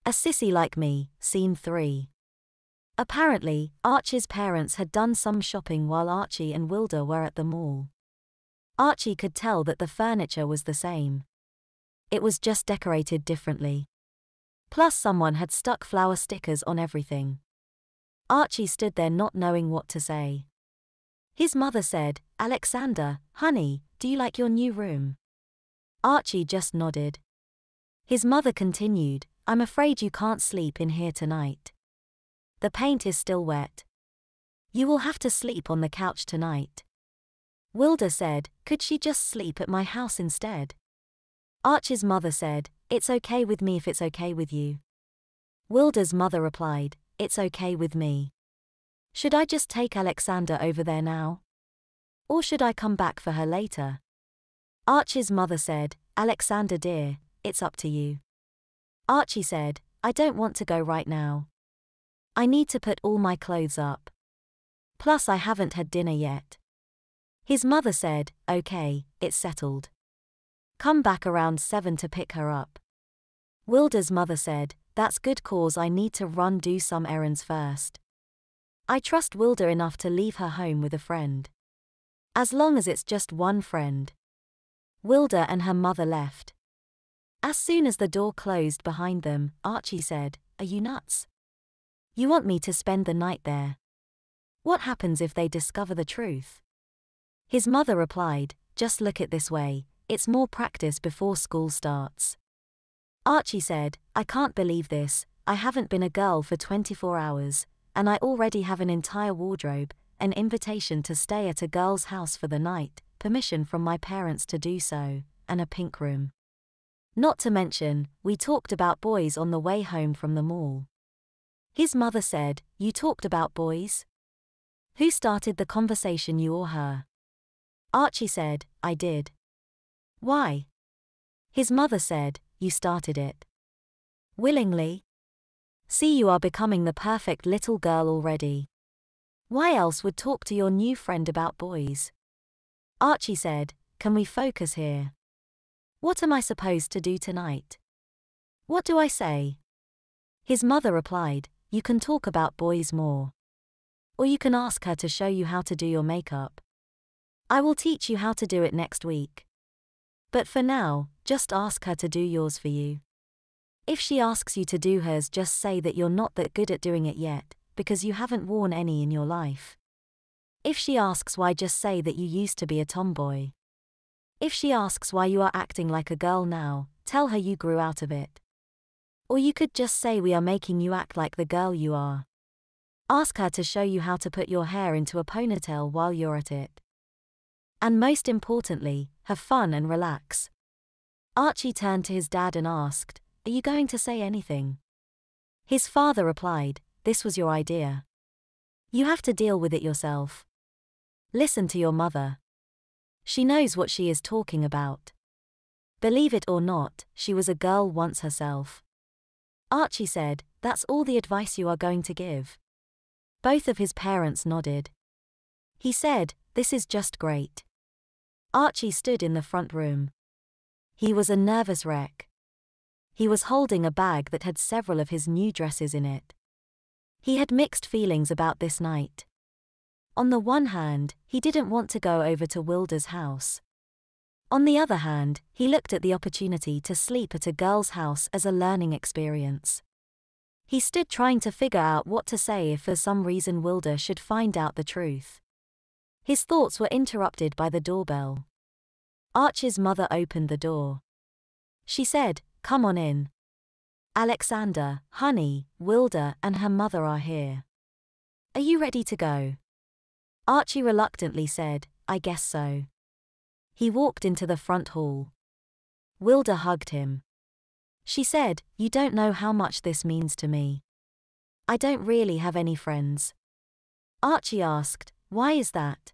A Sissy Like Me, Scene 3. Apparently, Archie's parents had done some shopping while Archie and Wilder were at the mall. Archie could tell that the furniture was the same. It was just decorated differently. Plus someone had stuck flower stickers on everything. Archie stood there not knowing what to say. His mother said, "Alexander, honey, do you like your new room?" Archie just nodded. His mother continued, "I'm afraid you can't sleep in here tonight. The paint is still wet. You will have to sleep on the couch tonight." Wilder said, "Could she just sleep at my house instead?" Archie's mother said, "It's okay with me if it's okay with you." Wilder's mother replied, "It's okay with me. Should I just take Alexander over there now? Or should I come back for her later?" Archie's mother said, "Alexander dear, it's up to you." Archie said, "I don't want to go right now. I need to put all my clothes up. Plus I haven't had dinner yet." His mother said, "Okay, it's settled. Come back around 7 to pick her up." Wilder's mother said, "That's good cause I need to run do some errands first. I trust Wilder enough to leave her home with a friend. As long as it's just one friend." Wilder and her mother left. As soon as the door closed behind them, Archie said, "Are you nuts? You want me to spend the night there? What happens if they discover the truth?" His mother replied, "Just look it this way, it's more practice before school starts." Archie said, "I can't believe this, I haven't been a girl for 24 hours, and I already have an entire wardrobe, an invitation to stay at a girl's house for the night, permission from my parents to do so, and a pink room. Not to mention, we talked about boys on the way home from the mall." His mother said, "You talked about boys? Who started the conversation, you or her?" Archie said, "I did." "Why?" His mother said, "You started it. Willingly. See, you are becoming the perfect little girl already. Why else would talk to your new friend about boys?" Archie said, "Can we focus here? What am I supposed to do tonight? What do I say?" His mother replied, "You can talk about boys more. Or you can ask her to show you how to do your makeup. I will teach you how to do it next week. But for now, just ask her to do yours for you. If she asks you to do hers, just say that you're not that good at doing it yet, because you haven't worn any in your life. If she asks why, just say that you used to be a tomboy. If she asks why you are acting like a girl now, tell her you grew out of it. Or you could just say we are making you act like the girl you are. Ask her to show you how to put your hair into a ponytail while you're at it. And most importantly, have fun and relax." Archie turned to his dad and asked, "Are you going to say anything?" His father replied, "This was your idea. You have to deal with it yourself. Listen to your mother. She knows what she is talking about. Believe it or not, she was a girl once herself." Archie said, "That's all the advice you are going to give?" Both of his parents nodded. He said, "This is just great." Archie stood in the front room. He was a nervous wreck. He was holding a bag that had several of his new dresses in it. He had mixed feelings about this night. On the one hand, he didn't want to go over to Wilder's house. On the other hand, he looked at the opportunity to sleep at a girl's house as a learning experience. He stood trying to figure out what to say if for some reason Wilder should find out the truth. His thoughts were interrupted by the doorbell. Archie's mother opened the door. She said, "Come on in. Alexander, honey, Wilder and her mother are here. Are you ready to go?" Archie reluctantly said, "I guess so." He walked into the front hall. Wilder hugged him. She said, "You don't know how much this means to me. I don't really have any friends." Archie asked, "Why is that?"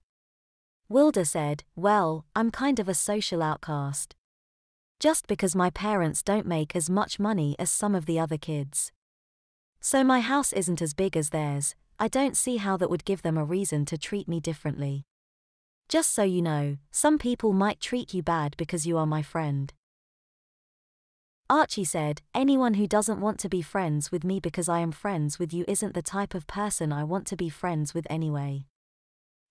Wilder said, "Well, I'm kind of a social outcast. Just because my parents don't make as much money as some of the other kids. So my house isn't as big as theirs, I don't see how that would give them a reason to treat me differently. Just so you know, some people might treat you bad because you are my friend." Archie said, anyone who doesn't want to be friends with me because I am friends with you isn't the type of person I want to be friends with anyway.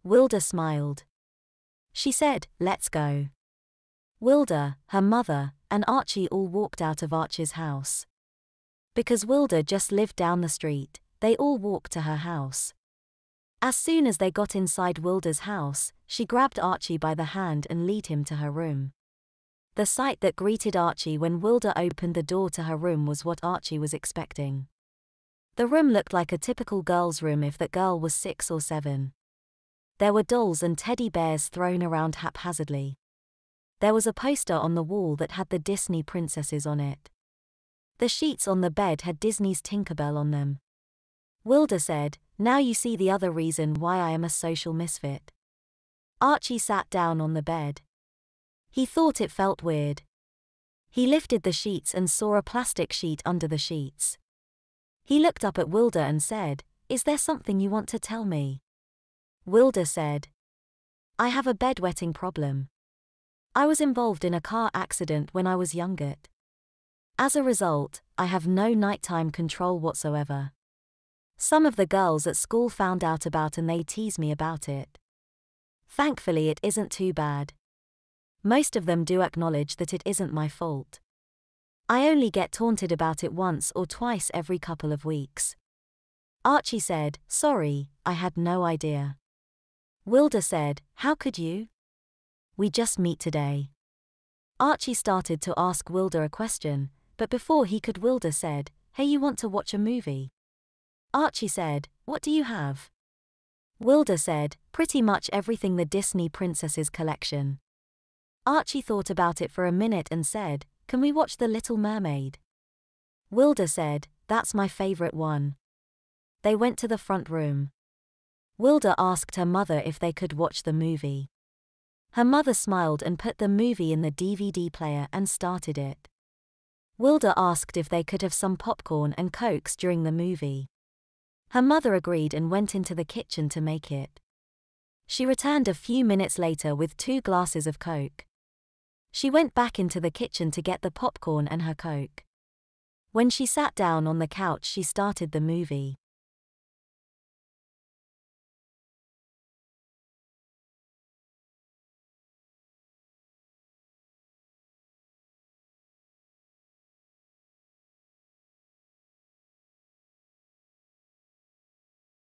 Wilder smiled. She said, let's go. Wilder, her mother, and Archie all walked out of Archie's house. Because Wilder just lived down the street, they all walked to her house. As soon as they got inside Wilder's house, she grabbed Archie by the hand and led him to her room. The sight that greeted Archie when Wilder opened the door to her room was what Archie was expecting. The room looked like a typical girl's room if that girl was 6 or 7. There were dolls and teddy bears thrown around haphazardly. There was a poster on the wall that had the Disney princesses on it. The sheets on the bed had Disney's Tinkerbell on them. Wilder said, now you see the other reason why I am a social misfit. Archie sat down on the bed. He thought it felt weird. He lifted the sheets and saw a plastic sheet under the sheets. He looked up at Wilder and said, is there something you want to tell me? Wilder said, I have a bedwetting problem. I was involved in a car accident when I was younger. As a result, I have no nighttime control whatsoever. Some of the girls at school found out about and they tease me about it. Thankfully it isn't too bad. Most of them do acknowledge that it isn't my fault. I only get taunted about it once or twice every couple of weeks. Archie said, sorry, I had no idea. Wilder said, how could you? We just meet today. Archie started to ask Wilder a question, but before he could, Wilder said, hey, you want to watch a movie? Archie said, what do you have? Wilder said, pretty much everything the Disney Princesses collection. Archie thought about it for a minute and said, can we watch The Little Mermaid? Wilder said, that's my favorite one. They went to the front room. Wilder asked her mother if they could watch the movie. Her mother smiled and put the movie in the DVD player and started it. Wilder asked if they could have some popcorn and cokes during the movie. Her mother agreed and went into the kitchen to make it. She returned a few minutes later with 2 glasses of Coke. She went back into the kitchen to get the popcorn and her Coke. When she sat down on the couch, she started the movie.